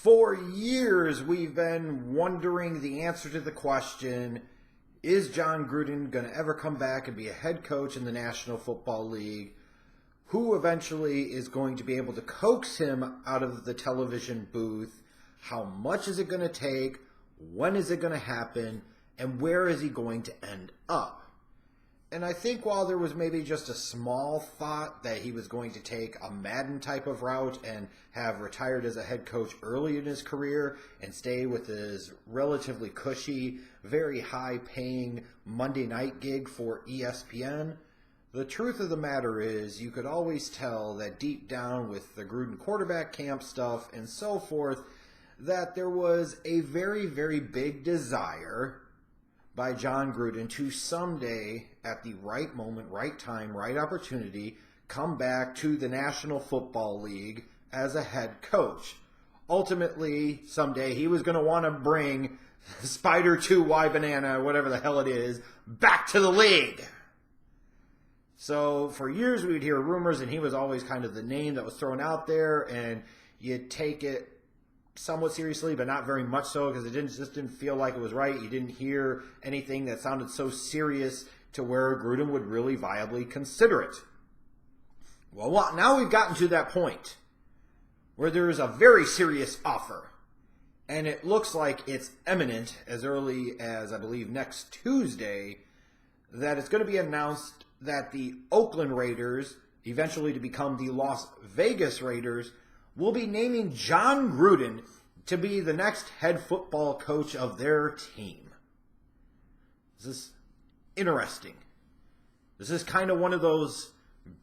For years, we've been wondering the answer to the question, is Jon Gruden going to ever come back and be a head coach in the National Football League? Who eventually is going to be able to coax him out of the television booth? How much is it going to take? When is it going to happen? And where is he going to end up? And I think while there was maybe just a small thought that he was going to take a Madden type of route and have retired as a head coach early in his career and stay with his relatively cushy, very high-paying Monday night gig for ESPN, the truth of the matter is you could always tell that deep down with the Gruden quarterback camp stuff and so forth, that there was a very, very big desire by Jon Gruden to someday, at the right moment, right time, right opportunity, come back to the National Football League as a head coach. Ultimately, someday, he was going to want to bring Spider 2Y Banana, whatever the hell it is, back to the league. So for years, we would hear rumors, and he was always kind of the name that was thrown out there, and you'd take it somewhat seriously, but not very much so, because it just didn't feel like it was right. You didn't hear anything that sounded so serious to where Gruden would really viably consider it. Well, now we've gotten to that point where there is a very serious offer, and it looks like it's imminent as early as, I believe, next Tuesday, that it's going to be announced that the Oakland Raiders, eventually to become the Las Vegas Raiders, will be naming Jon Gruden to be the next head football coach of their team. This is interesting. This is kind of one of those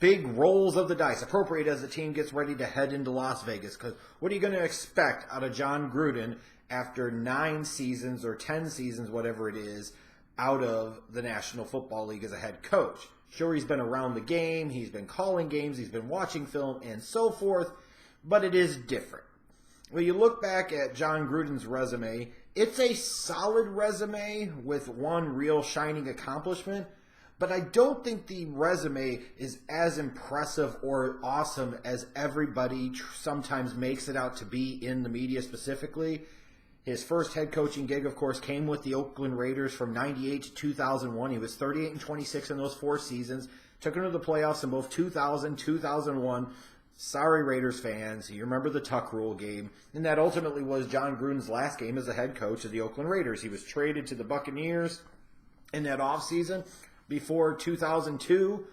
big rolls of the dice, appropriate as the team gets ready to head into Las Vegas. Because what are you going to expect out of Jon Gruden after 9 seasons or 10 seasons, whatever it is, out of the National Football League as a head coach? Sure, he's been around the game, he's been calling games, he's been watching film, and so forth. But it is different. When you look back at Jon Gruden's resume, it's a solid resume with one real shining accomplishment, but I don't think the resume is as impressive or awesome as everybody sometimes makes it out to be in the media specifically. His first head coaching gig, of course, came with the Oakland Raiders from 98 to 2001. He was 38-26 in those 4 seasons, took them to the playoffs in both 2000, 2001. Sorry, Raiders fans, you remember the Tuck Rule game, and that ultimately was Jon Gruden's last game as a head coach of the Oakland Raiders. He was traded to the Buccaneers in that offseason before 2002,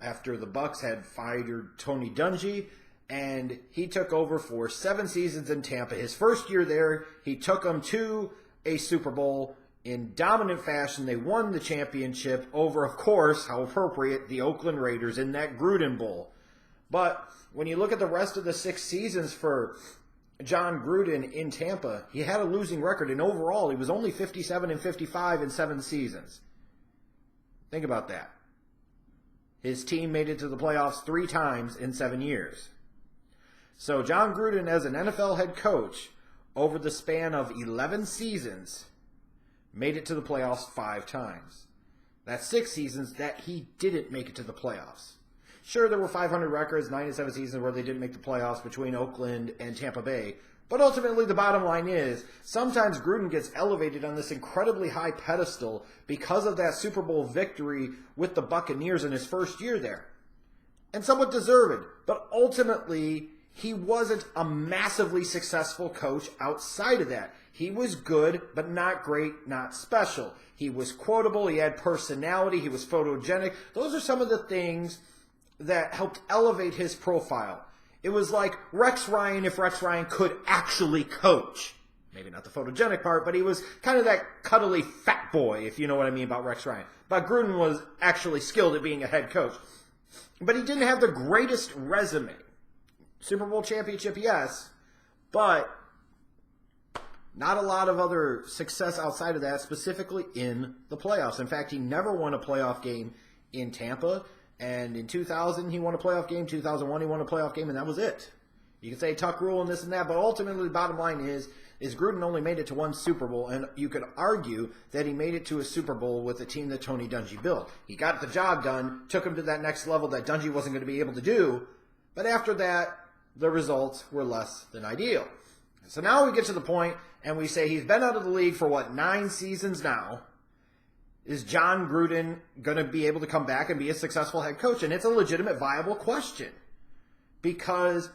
after the Bucs had fired Tony Dungy, and he took over for 7 seasons in Tampa. His first year there, he took them to a Super Bowl in dominant fashion. They won the championship over, of course, how appropriate, the Oakland Raiders in that Gruden Bowl. But when you look at the rest of the 6 seasons for Jon Gruden in Tampa, he had a losing record, and overall he was only 57-55 in 7 seasons. Think about that. His team made it to the playoffs 3 times in 7 years. So Jon Gruden, as an NFL head coach, over the span of 11 seasons, made it to the playoffs 5 times. That's 6 seasons that he didn't make it to the playoffs. Sure, there were 500 records, 97 seasons where they didn't make the playoffs between Oakland and Tampa Bay. But ultimately, the bottom line is, sometimes Gruden gets elevated on this incredibly high pedestal because of that Super Bowl victory with the Buccaneers in his first year there. And somewhat deserved. But ultimately, he wasn't a massively successful coach outside of that. He was good, but not great, not special. He was quotable, he had personality, he was photogenic. Those are some of the things that helped elevate his profile. It was like Rex Ryan if Rex Ryan could actually coach. Maybe not the photogenic part, but he was kind of that cuddly fat boy, if you know what I mean about Rex Ryan. But Gruden was actually skilled at being a head coach. But he didn't have the greatest resume. Super Bowl championship, yes, but not a lot of other success outside of that, specifically in the playoffs. In fact, he never won a playoff game in Tampa. And in 2000, he won a playoff game. 2001, he won a playoff game, and that was it. You can say Tuck Rule and this and that, but ultimately the bottom line is Gruden only made it to 1 Super Bowl, and you could argue that he made it to a Super Bowl with a team that Tony Dungy built. He got the job done, took him to that next level that Dungy wasn't going to be able to do, but after that, the results were less than ideal. So now we get to the point and we say he's been out of the league for, 9 seasons now. Is John Gruden going to be able to come back and be a successful head coach? And it's a legitimate, viable question. Because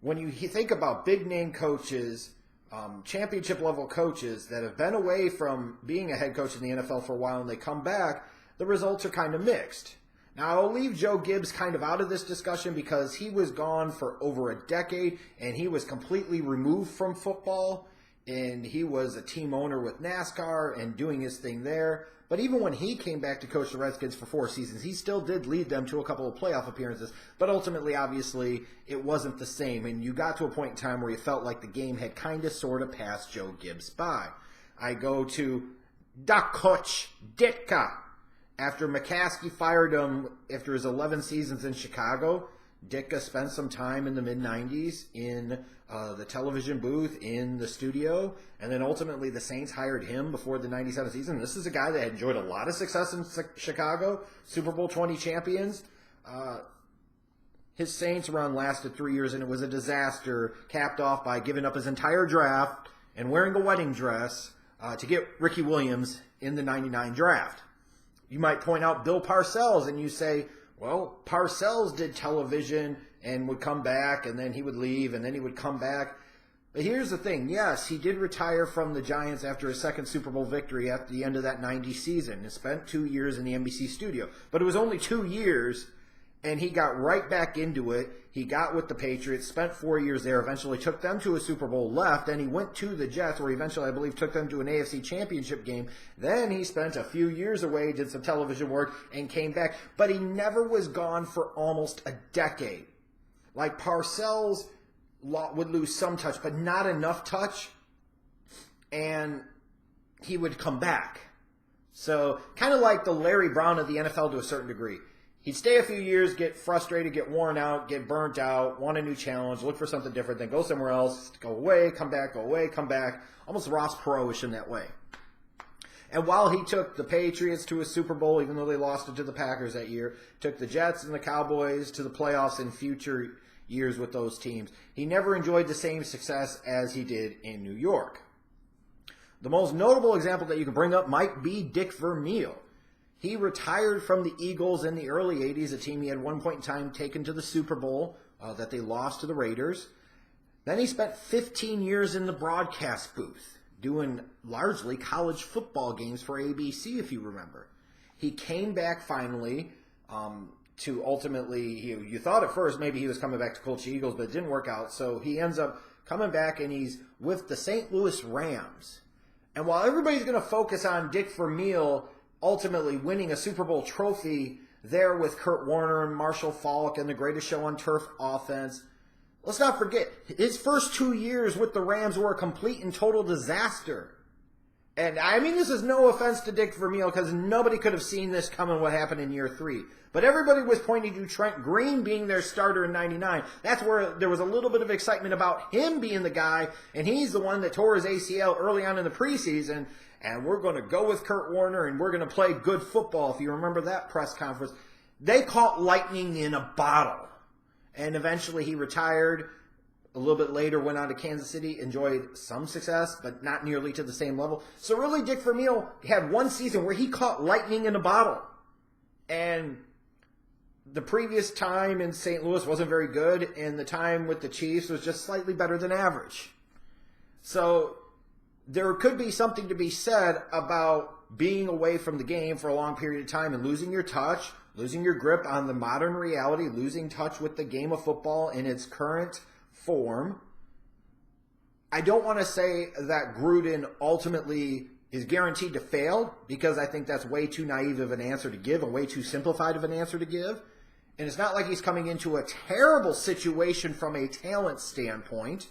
when you think about big-name coaches, championship-level coaches that have been away from being a head coach in the NFL for a while and they come back, the results are kind of mixed. Now, I'll leave Joe Gibbs kind of out of this discussion because he was gone for over a decade and he was completely removed from football, and he was a team owner with NASCAR and doing his thing there. But even when he came back to coach the Redskins for 4 seasons, he still did lead them to a couple of playoff appearances. But ultimately, obviously, it wasn't the same. And you got to a point in time where you felt like the game had kind of sort of passed Joe Gibbs by. I go to Coach Ditka. After McCaskey fired him after his 11 seasons in Chicago, Ditka spent some time in the mid-90s in the television booth, in the studio, and then ultimately the Saints hired him before the 97 season. This is a guy that enjoyed a lot of success in Chicago, Super Bowl 20 champions. His Saints run lasted 3 years, and it was a disaster, capped off by giving up his entire draft and wearing a wedding dress to get Ricky Williams in the 99 draft. You might point out Bill Parcells, and you say, well, Parcells did television and would come back, and then he would leave, and then he would come back. But here's the thing. Yes, he did retire from the Giants after his second Super Bowl victory at the end of that 90 season and spent 2 years in the NBC studio. But it was only 2 years, and he got right back into it. He got with the Patriots, spent 4 years there, eventually took them to a Super Bowl, left, and he went to the Jets, where eventually, I believe, took them to an AFC championship game. Then he spent a few years away, did some television work, and came back. But he never was gone for almost a decade. Like Parcells would lose some touch, but not enough touch, and he would come back. So kind of like the Larry Brown of the NFL to a certain degree. He'd stay a few years, get frustrated, get worn out, get burnt out, want a new challenge, look for something different, then go somewhere else, go away, come back, go away, come back. Almost Ross Perot-ish in that way. And while he took the Patriots to a Super Bowl, even though they lost it to the Packers that year, took the Jets and the Cowboys to the playoffs in future years with those teams, he never enjoyed the same success as he did in New York. The most notable example that you can bring up might be Dick Vermeil. He retired from the Eagles in the early 80s, a team he had one point in time taken to the Super Bowl that they lost to the Raiders. Then he spent 15 years in the broadcast booth, doing largely college football games for ABC, if you remember. He came back finally to ultimately, you thought at first maybe he was coming back to coach the Eagles, but it didn't work out. So he ends up coming back, and he's with the St. Louis Rams. And while everybody's going to focus on Dick Vermeil ultimately winning a Super Bowl trophy there with Kurt Warner and Marshall Faulk and the Greatest Show on Turf offense, let's not forget, his first 2 years with the Rams were a complete and total disaster. And I mean, this is no offense to Dick Vermeil, because nobody could have seen this coming, what happened in year 3. But everybody was pointing to Trent Green being their starter in 99. That's where there was a little bit of excitement about him being the guy, and he's the one that tore his ACL early on in the preseason. And we're going to go with Kurt Warner, and we're going to play good football. If you remember that press conference, they caught lightning in a bottle. And eventually he retired. A little bit later, went on to Kansas City, enjoyed some success, but not nearly to the same level. So really, Dick Vermeil had one season where he caught lightning in a bottle. And the previous time in St. Louis wasn't very good, and the time with the Chiefs was just slightly better than average. So there could be something to be said about being away from the game for a long period of time and losing your touch, losing your grip on the modern reality, losing touch with the game of football in its current form. I don't want to say that Gruden ultimately is guaranteed to fail, because I think that's way too naive of an answer to give and way too simplified of an answer to give. And it's not like he's coming into a terrible situation from a talent standpoint.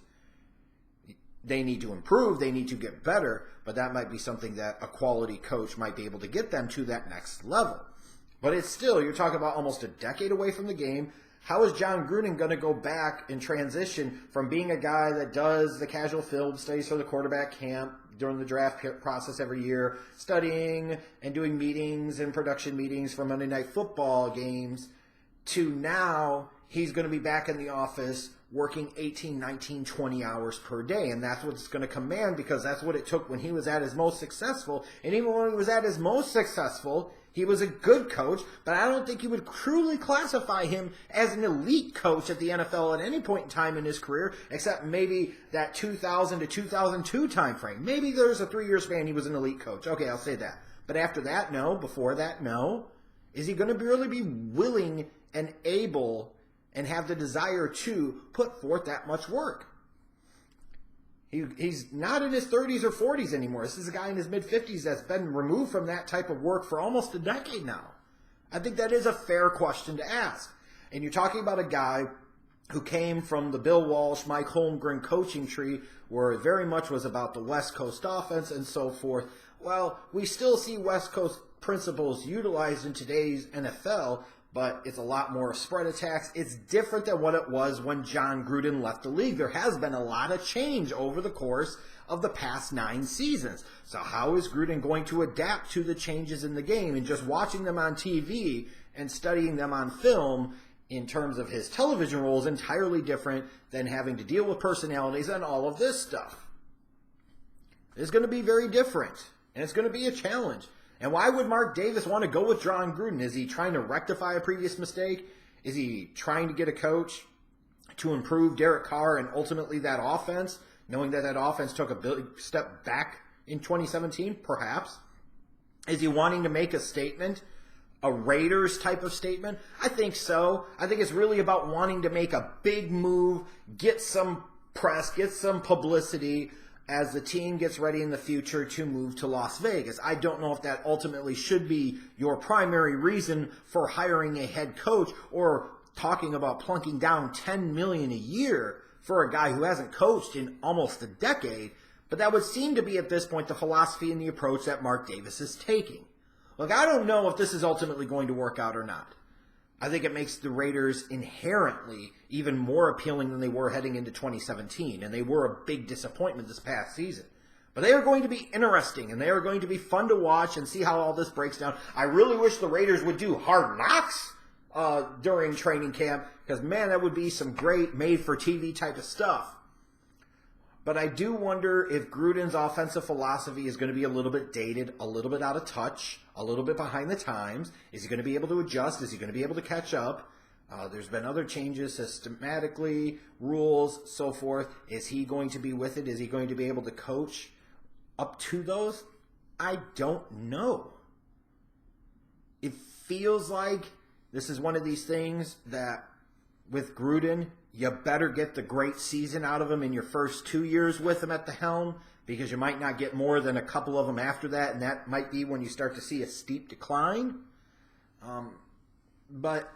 They need to improve, they need to get better, but that might be something that a quality coach might be able to get them to that next level. But it's still, you're talking about almost a decade away from the game. How is John Gruden going to go back and transition from being a guy that does the casual film studies for the quarterback camp during the draft process every year, studying and doing meetings and production meetings for Monday Night Football games, to now he's going to be back in the office working 18, 19, 20 hours per day. And that's what it's going to command, because that's what it took when he was at his most successful. And even when he was at his most successful, he was a good coach, but I don't think you would truly classify him as an elite coach at the NFL at any point in time in his career, except maybe that 2000 to 2002 time frame. Maybe there's a 3-year span he was an elite coach. Okay, I'll say that. But after that, no. Before that, no. Is he going to really be willing and able and have the desire to put forth that much work? He's not in his 30s or 40s anymore. This is a guy in his mid-50s that's been removed from that type of work for almost a decade now. I think that is a fair question to ask. And you're talking about a guy who came from the Bill Walsh, Mike Holmgren coaching tree, where it very much was about the West Coast offense and so forth. Well, we still see West Coast principles utilized in today's NFL, but it's a lot more spread attacks. It's different than what it was when John Gruden left the league. There has been a lot of change over the course of the past 9 seasons. So how is Gruden going to adapt to the changes in the game? And just watching them on TV and studying them on film in terms of his television role is entirely different than having to deal with personalities and all of this stuff. It's going to be very different, and it's going to be a challenge. And why would Mark Davis want to go with John Gruden? Is he trying to rectify a previous mistake? Is he trying to get a coach to improve Derek Carr and ultimately that offense, knowing that that offense took a big step back in 2017? Perhaps. Is he wanting to make a statement, a Raiders type of statement? I think so. I think it's really about wanting to make a big move, get some press, get some publicity, as the team gets ready in the future to move to Las Vegas. I don't know if that ultimately should be your primary reason for hiring a head coach or talking about plunking down $10 million a year for a guy who hasn't coached in almost a decade, but that would seem to be at this point the philosophy and the approach that Mark Davis is taking. Look, I don't know if this is ultimately going to work out or not. I think it makes the Raiders inherently even more appealing than they were heading into 2017, and they were a big disappointment this past season. But they are going to be interesting, and they are going to be fun to watch and see how all this breaks down. I really wish the Raiders would do Hard Knocks during training camp, because, man, that would be some great made-for-TV type of stuff. But I do wonder if Gruden's offensive philosophy is going to be a little bit dated, a little bit out of touch, a little bit behind the times. Is he going to be able to adjust? Is he going to be able to catch up? There's been other changes systematically, rules, so forth. Is he going to be with it? Is he going to be able to coach up to those? I don't know. It feels like this is one of these things that with Gruden, you better get the great season out of him in your first 2 years with him at the helm, because you might not get more than a couple of them after that, and that might be when you start to see a steep decline. But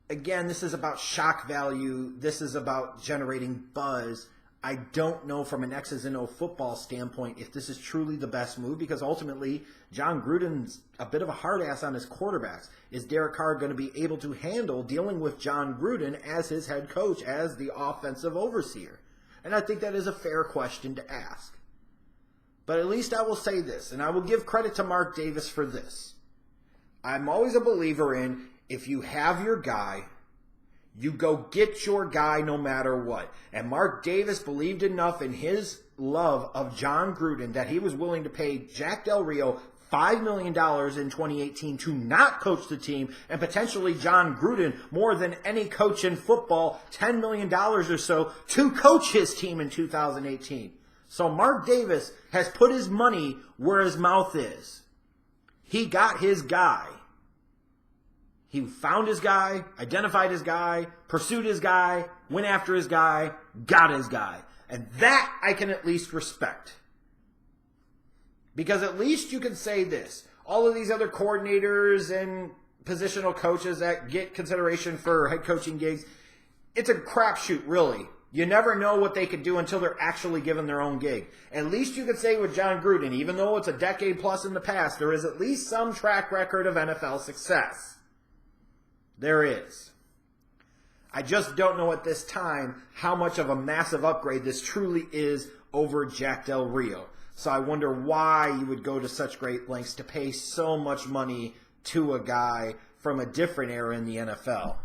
again, this is about shock value. This is about generating buzz. I don't know from an X's and O football standpoint if this is truly the best move, because ultimately John Gruden's a bit of a hard ass on his quarterbacks. Is Derek Carr going to be able to handle dealing with John Gruden as his head coach, as the offensive overseer? And I think that is a fair question to ask. But at least I will say this, and I will give credit to Mark Davis for this. I'm always a believer in, if you have your guy, you go get your guy no matter what. And Mark Davis believed enough in his love of John Gruden that he was willing to pay Jack Del Rio $5 million in 2018 to not coach the team, and potentially John Gruden, more than any coach in football, $10 million or so to coach his team in 2018. So Mark Davis has put his money where his mouth is. He got his guy. He found his guy, identified his guy, pursued his guy, went after his guy, got his guy. And that I can at least respect. Because at least you can say this. All of these other coordinators and positional coaches that get consideration for head coaching gigs, it's a crapshoot, really. You never know what they could do until they're actually given their own gig. At least you could say with John Gruden, even though it's a decade plus in the past, there is at least some track record of NFL success. There is. I just don't know at this time how much of a massive upgrade this truly is over Jack Del Rio. So I wonder why you would go to such great lengths to pay so much money to a guy from a different era in the NFL.